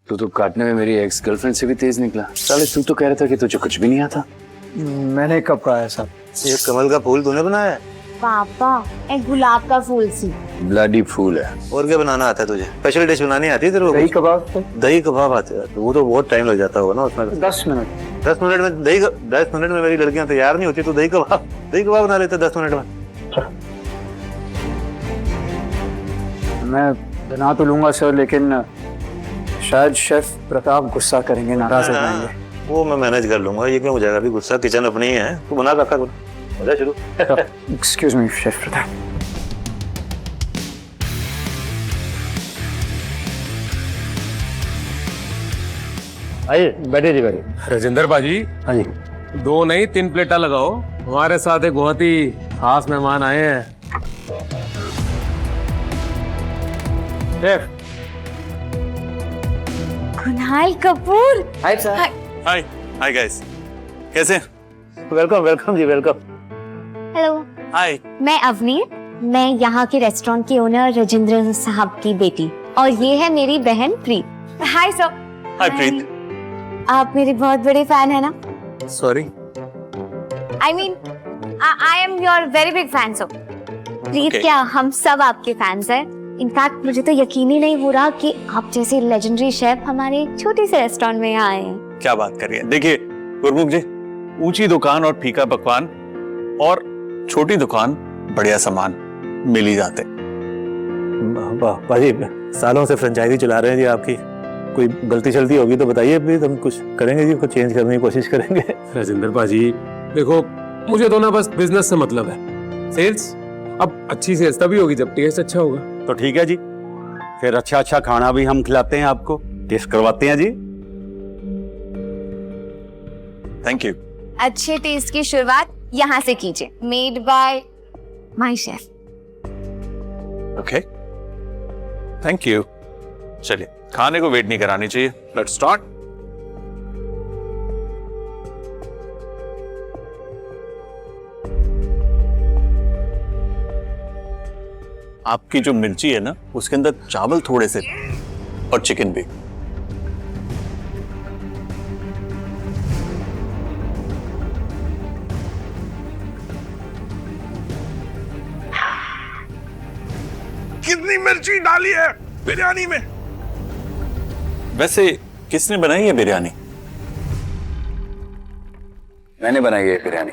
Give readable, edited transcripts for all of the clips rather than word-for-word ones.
तो काटने में मेरी एक्स गर्लफ्रेंड से भी तेज निकला। साले तू तो कह रहा था कि तुझे कुछ भी नहीं आता। मैंने कब कहा है साहब? ये कमल का फूल तूने बनाया है? पापा एक गुलाब का फूल सी। ब्लडी फूल है। और क्या बनाना आता है तुझे? स्पेशल डिश बनानी आती है तेरे को? दही कबाब तो दही कबाब आते हैं तो वो तो बहुत टाइम लग जाता होगा ना उसमें। 10 मिनट। 10 मिनट में 10 मिनट में मेरी लड़कियां तैयार नहीं होती तो दही कबाब बना लेते 10 मिनट में। मैं बना तो लूंगा सर, लेकिन शायद शेफ प्रताप गुस्सा करेंगे, नाराज हो जाएंगे। वो मैं मैनेज कर लूंगा, ये क्यों हो जाएगा? अभी गुस्सा किचन अपनी ही है, तू बना काका हो जा शुरू। Excuse me chef Pratap. आइए बैठिए जी, बैठिए। राजेंद्र बाजी, हाँ जी। 2 नहीं 3 प्लेटा लगाओ। हमारे साथ एक बहुत ही खास मेहमान आए हैं। Chef. Kunal Kapoor. Hi sir. Hi hi guys, कैसे? वेलकम वेलकम जी, वेलकम। Hello, hi. मैं अवनी, मैं यहाँ के रेस्टोरेंट के ओनर राजेंद्र साहब की बेटी, और ये है मेरी बहन प्रीत। हाय सर। हाय प्रीत। आप मेरे बहुत बड़े फैन है ना? Sorry. I mean I am your very big fan sir. Preet Okay. क्या, हम सब आपके फैंस हैं। इनफैक्ट मुझे तो यकीन ही नहीं हो रहा कि आप जैसे लेजेंडरी शेफ हमारे छोटे से रेस्टोरेंट में आए हैं। क्या बात कर रही है? देखिए गुरमुख जी, ऊंची दुकान और फीका पकवान और छोटी दुकान बढ़िया सामान मिल ही जाते। भाजी सालों से फ्रेंचाइजी चला रहे हैं जी आपकी, कोई गलती शलती होगी तो बताइए प्लीज, हम कुछ करेंगे जी, कुछ चेंज करने की कोशिश करेंगे। राजेंद्र बाजी देखो, मुझे तो ना बस बिजनेस से मतलब है। सेल्स, अब अच्छी सेल्स तभी होगी जब टेस्ट अच्छा होगा। तो ठीक है जी, फिर अच्छा खाना भी हम खिलाते हैं आपको, टेस्ट करवाते हैं जी। Thank you. अच्छे टेस्ट की शुरुआत यहाँ से कीजिए। Made by my chef. Okay, thank you. चलिए, खाने को वेट नहीं करानी चाहिए, लेट्स स्टार्ट। आपकी जो मिर्ची है ना, उसके अंदर चावल थोड़े से और चिकन भी। कितनी मिर्ची डाली है बिरयानी में? वैसे किसने बनाई है बिरयानी? मैंने बनाई है बिरयानी।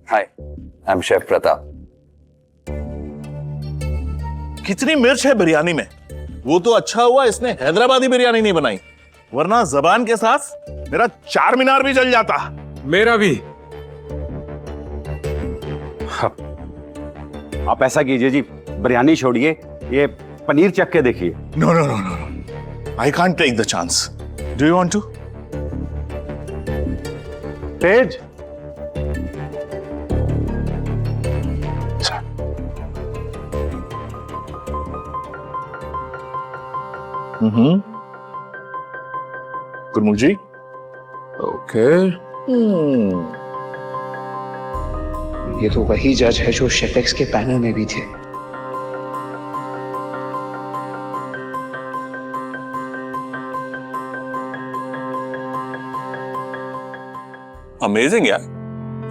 हाय, आई एम शेफ प्रताप। कितनी मिर्च है बिरयानी में? वो तो अच्छा हुआ इसने हैदराबादी बिरयानी नहीं बनाई, वरना जबान के साथ मेरा 4 मीनार भी जल जाता। मेरा भी। आप ऐसा कीजिए जी, बिरयानी छोड़िए, ये पनीर चख के देखिए। No no no no, I can't take the chance. Do you want to? Tej. Gurmukh ji. Okay. ये तो वही जज है जो शेफेक्स के पैनल में भी थे। अमेजिंग यार।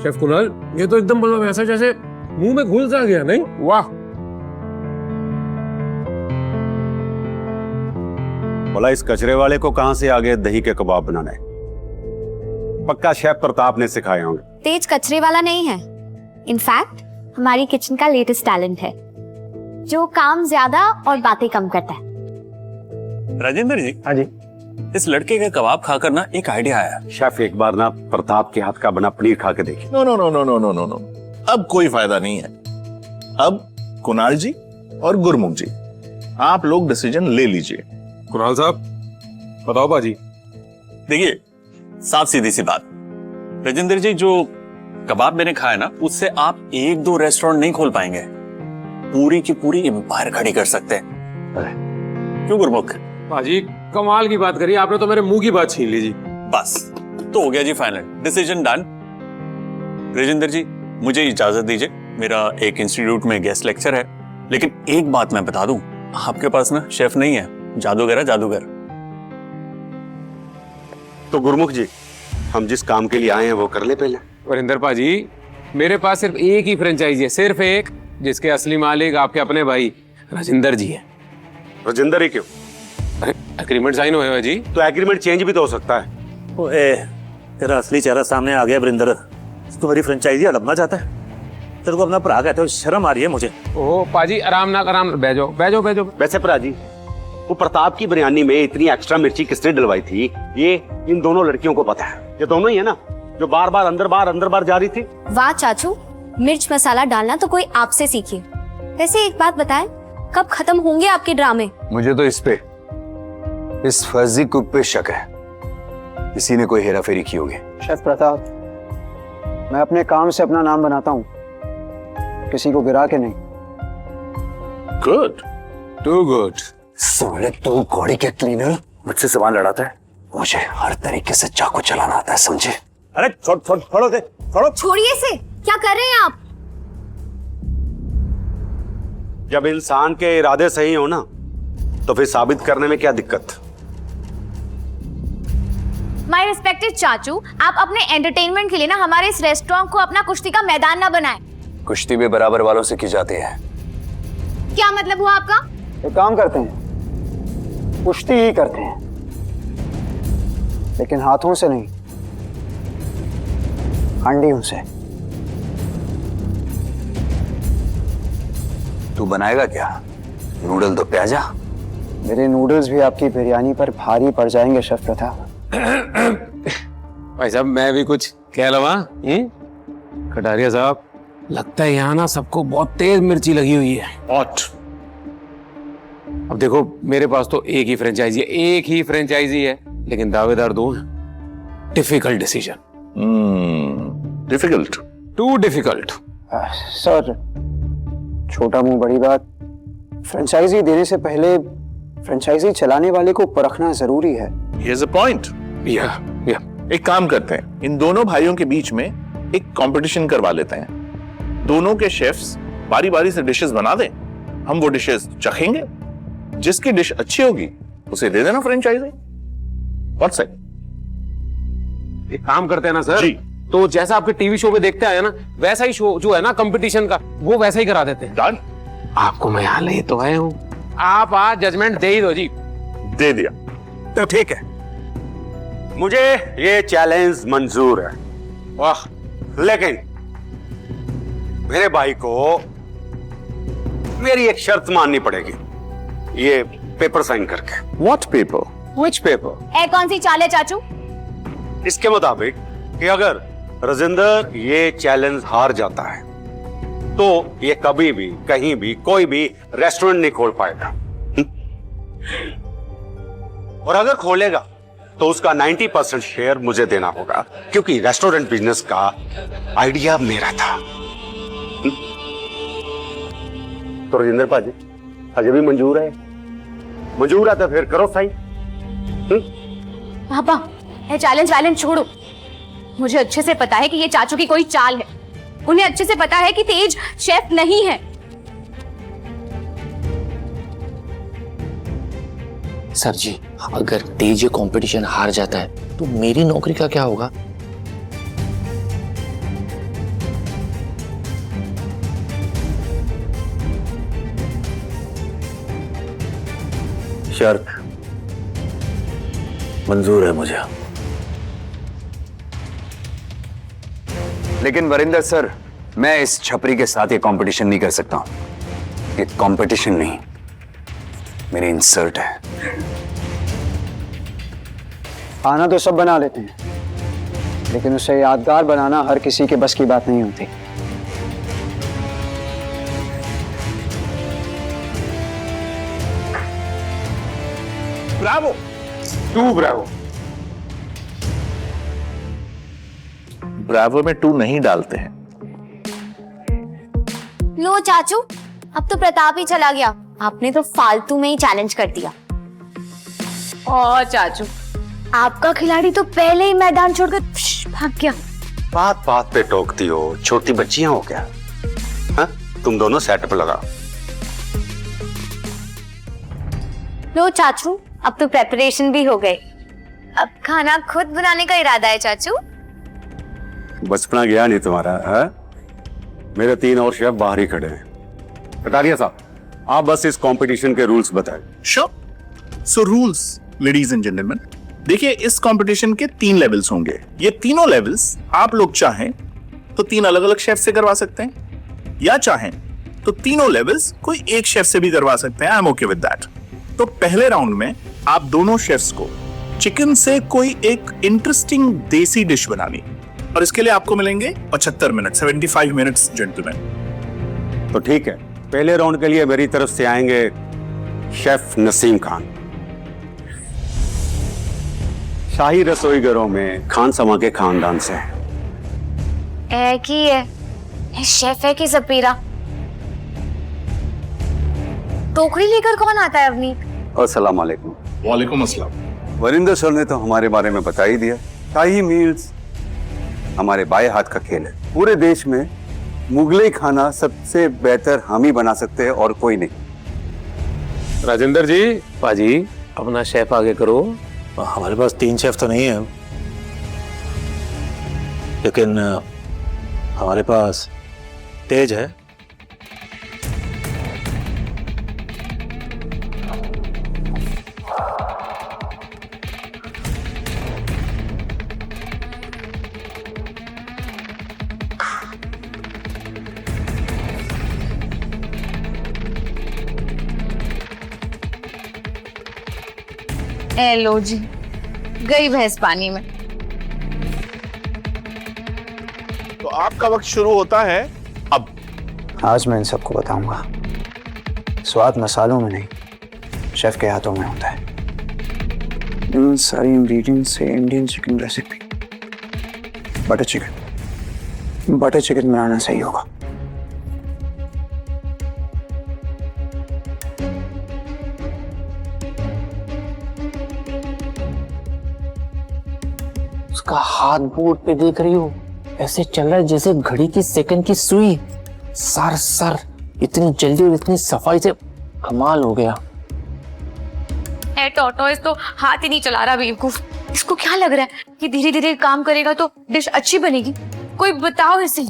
शेफ कुणाल, ये तो एकदम मतलब ऐसा जैसे मुंह में घुल सा गया, नहीं? वाह। बोला इस कचरे वाले को कहां से आ गए दही के कबाब बनाने? पक्का शेफ प्रताप ने सिखाए होंगे। तेज कचरे वाला नहीं है। इनफैक्ट हमारी किचन का लेटेस्ट टैलेंट है, जो काम ज्यादा और बातें कम करता है। राजेंद्र जी। हाँ जी। इस लड़के का कबाब खाकर ना एक आइडिया आया। शेफ एक बार ना प्रताप के हाथ का बना पनीर खा के देखिए। No no no no no no no no, अब कोई फायदा नहीं है। अब कुणाल जी और गुरमुख जी, आप लोग डिसीजन ले लीजिए। कुणाल साहब बताओ बाजी। देखिए, साफ सीधी सी बात, राजेंद्र जी, जो कबाब मैंने खाया ना, उससे आप 1-2 रेस्टोरेंट नहीं खोल पाएंगे, पूरी की पूरी एम्पायर खड़ी कर सकते हैं। क्यों गुरमुख? बाजी कमाल की बात करी आपने, तो मेरे मुंह की बात छीन ली जी। बस तो हो गया जी, फाइनल डिसीजन डन। राजेंद्र जी, मुझे इजाजत दीजिए, मेरा एक इंस्टीट्यूट में गेस्ट लेक्चर है। लेकिन एक बात मैं बता दूं, आपके पास ना शेफ नहीं है, जादूगर है, जादूगर। तो गुरमुख जी, हम जिस काम के लिए आए हैं वो कर ले पहले। वरिंदर पाजी, मेरे पास सिर्फ एक ही फ्रेंचाइजी है, सिर्फ एक, जिसके असली मालिक आपके अपने भाई राजिंदर जी हैं। राजिंदर ही क्यों? अरे एग्रीमेंट साइन हुए हैं जी। तो एग्रीमेंट चेंज भी तो हो सकता है। ओए, तेरा असली चेहरा सामने आ गया वरिंदर। तू मेरी फ्रेंचाइजी हड़पना चाहता है? तेरे को अपना भरा कहते हो, शर्म आ रही है मुझे। ओह पाजी, आराम ना बैठ जाओ बैठ जाओ बैठ जाओ। वैसे भरा जी, वो प्रताप की बिरयानी में इतनी एक्स्ट्रा मिर्ची किसने डलवाई थी, ये इन दोनों लड़कियों को पता है। ये दोनों ही है ना जो बार बार अंदर बार जा रही थी। वाह चाचू, मिर्च मसाला डालना तो कोई आपसे सीखे। वैसे एक बात बताएं, कब खत्म होंगे आपके ड्रामे? मुझे तो इस फर्जी कुक पे शक है, किसी ने कोई हेराफेरी की होगी। शेफ प्रताप, मैं अपने काम से अपना नाम बनाता हूँ, किसी को गिरा के नहीं। गुड। Too good. साले तू घोड़ी के क्लीनर मुझसे सवाल लड़ाता है, मुझे हर तरीके से चाकू चलाना आता है, समझे? अरे छोड़ो दे, छोड़ो। छोड़िए से, क्या कर रहे हैं आप? जब इंसान के इरादे सही हो ना, तो फिर साबित करने में क्या दिक्कत? माय रिस्पेक्टेड चाचू, आप अपने एंटरटेनमेंट के लिए ना हमारे इस रेस्टोरेंट को अपना कुश्ती का मैदान ना बनाएं। कुश्ती भी बराबर वालों से की जाती है। क्या मतलब हुआ आपका? एक काम करते हैं, कुश्ती ही करते हैं, लेकिन हाथों से नहीं, हंडियों से। तू बनाएगा क्या? नूडल तो प्याजा। मेरे नूडल्स भी आपकी बिरयानी पर भारी पड़ जाएंगे शेफ प्रताप। भाई साहब, मैं भी कुछ कह लवा? कटारिया साहब, लगता है यहाँ ना सबको बहुत तेज मिर्ची लगी हुई है। अब देखो, मेरे पास तो एक ही फ्रेंचाइजी है, लेकिन दावेदार दो हैं। Difficult decision. Difficult? Too difficult. Sir, छोटा मुंह बड़ी बात। फ्रेंचाइजी देने से पहले फ्रेंचाइजी चलाने वाले को परखना जरूरी है। Here's a point. या एक काम करते हैं, इन दोनों भाइयों के बीच में एक कंपटीशन करवा लेते हैं। दोनों के शेफ्स बारी बारी से डिशेस बना दें, हम वो डिशेस चखेंगे, जिसकी डिश अच्छी होगी उसे दे देना फ्रेंचाइजी। What's it? एक काम करते हैं ना सर जी। तो जैसा आपके टीवी शो पे देखते आए ना, वैसा ही शो जो है ना कंपटीशन का, वो वैसा ही करा देते हैं। डन। आपको मैं यहाँ ले तो आया हूँ, आप आज जजमेंट दे ही दो जी। दे दिया। तो ठीक है, मुझे ये चैलेंज मंजूर है। वाह, लेकिन मेरे भाई को मेरी एक शर्त माननी पड़ेगी, ये पेपर साइन करके। What paper? Which paper? ए कौन सी चाल है चाचू? इसके मुताबिक कि अगर राजिंदर ये चैलेंज हार जाता है तो ये कभी भी कहीं भी कोई भी रेस्टोरेंट नहीं खोल पाएगा। और अगर खोलेगा तो उसका 90% शेयर मुझे देना होगा, क्योंकि रेस्टोरेंट बिजनेस का आइडिया मेरा था। तो राजिंदर पाजी, अजय भी मंजूर है? मंजूर है तो फिर करो साइन। पापा, ये चैलेंज छोड़ो। मुझे अच्छे से पता है कि ये चाचू की कोई चाल है। उन्हें अच्छे से पता है कि तेज शेफ नहीं है। सर जी, अगर तेज ये कंपटीशन हार जाता है तो मेरी नौकरी का क्या होगा? शर्त मंजूर है मुझे, लेकिन वरिंदर सर, मैं इस छपरी के साथ ये कंपटीशन नहीं कर सकता हूं। ये कंपटीशन नहीं, मेरी इंसल्ट है। खाना तो सब बना लेते हैं, लेकिन उसे यादगार बनाना हर किसी के बस की बात नहीं होती। ब्रावो। To Bravo. ब्रावो में 2 नहीं डालते हैं। लो चाचू, अब तो प्रताप ही चला गया। आपने तो फालतू में ही चैलेंज कर दिया। और चाचू, आपका खिलाड़ी तो पहले ही मैदान छोड़कर भाग गया। बात बात पे टोकती हो, छोटी बच्चियां हो क्या? हाँ? तुम दोनों सेटअप लगाओ। लो चाचू, अब तो प्रेपरेशन भी हो गई। अब खाना खुद बनाने का इरादा है चाचू? बचपना गया नहीं तुम्हारा है? मेरे 3 और शेफ बाहर ही खड़े हैं। कटारिया साहब, आप बस इस कंपटीशन के रूल्स बताएं। Sure. So rules ladies and gentleman, देखिए इस कंपटीशन के 3 लेवल्स होंगे। ये तीनों लेवल्स आप लोग चाहें तो 3 अलग अलग शेफ से करवा सकते हैं, या चाहें तो तीनों लेवल्स कोई एक शेफ से भी करवा सकते हैं। I am okay with that. तो पहले राउंड में आप दोनों शेफ्स को चिकन से कोई एक इंटरेस्टिंग देसी डिश बनानी, और इसके लिए आपको मिलेंगे 75 मिनट, 75 मिनट्स जेंटलमैन। तो ठीक है, पहले राउंड के लिए मेरी तरफ से आएंगे शेफ नसीम खान। शाही रसोईघरों में खान समा के खानदान से हैं। एक ही है शेफ है कि सपीरा? टोकरी लेकर कौन आता है अपनी? अस्सलाम वालेकुम। वालेकुम अस्सलाम। वरिंदर सर ने तो हमारे बारे में बता ही दिया। शाही मील्स हमारे बाएं हाथ का खेल है। पूरे देश में मुगलई खाना सबसे बेहतर हम ही बना सकते हैं और कोई नहीं। राजेंद्र जी, पाजी अपना शेफ आगे करो। हमारे पास 3 शेफ तो नहीं है, लेकिन हमारे पास तेज है। ए लो जी, गई भैंस पानी में। तो आपका वक्त शुरू होता है अब। आज मैं इन सबको बताऊंगा, स्वाद मसालों में नहीं, शेफ के हाथों में होता है। इन सारी इंग्रेडिएंट्स से Indian chicken recipe, butter chicken बनाना सही होगा। उसका हाथ बोर्ड पे देख रही हो, ऐसे चल रहा है जैसे घड़ी की सेकंड की सुई। सर सर इतनी जल्दी और इतनी सफाई से, कमाल हो गया। ए टोटोइस तो हाथ ही नहीं चला रहा बेवकूफ। इसको क्या लग रहा है कि धीरे धीरे काम करेगा तो डिश अच्छी बनेगी? कोई बताओ इसे।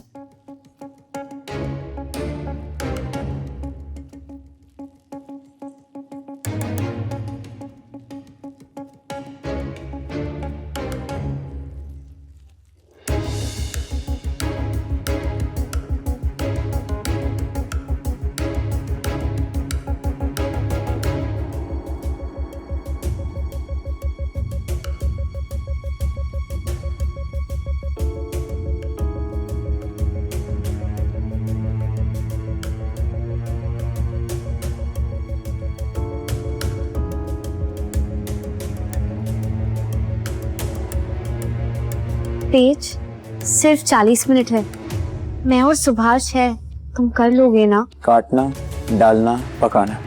तेज, सिर्फ 40 मिनट है। मैं और सुभाष है, तुम कर लोगे ना? काटना, डालना, पकाना,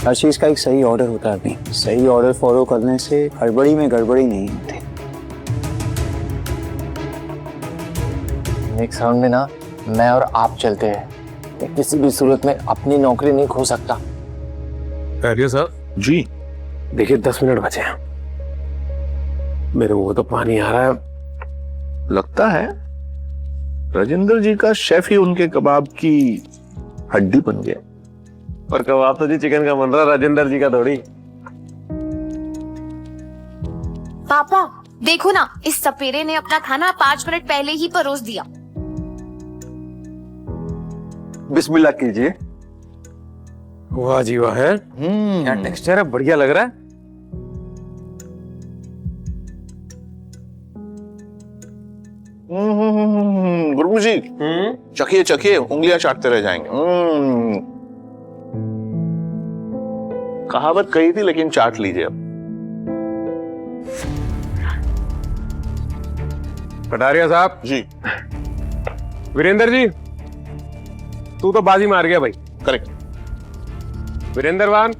हर चीज का एक सही ऑर्डर होता है। अभी सही ऑर्डर फॉलो करने से हड़बड़ी में गड़बड़ी नहीं होती। नेक्स्ट राउंड में ना मैं और आप चलते हैं। मैं किसी भी सूरत में अपनी नौकरी नहीं खो सकता। कटारिया साहब जी देखिए, 10 मिनट बचे हैं। मेरे मुंह तो पानी आ रहा है। लगता है राजेंद्र जी का शेफ ही उनके कबाब की हड्डी बन गया। पर कबाब तो जी चिकन का बन रहा, राजेंद्र जी का थोड़ी। पापा देखो ना, इस सपेरे ने अपना खाना 5 मिनट पहले ही परोस दिया। बिस्मिल्लाह कीजिए। वाह जी वाह है। क्या टेक्सचर है, बढ़िया लग रहा है। गुरु जी चखिए चखिए, उंगलियां चाटते रह जाएंगे। कहावत कही थी लेकिन चाट लीजिए अब। कटारिया साहब जी वीरेंद्र जी, तू तो बाजी मार गया भाई। करेक्ट। वीरेंद्र 1,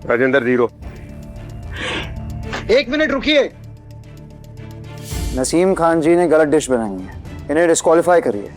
राजेंद्र 0। 1 मिनट रुकिए। नसीम खान जी ने गलत डिश बनाई है, इन्हें डिस्क्वालीफाई करिए।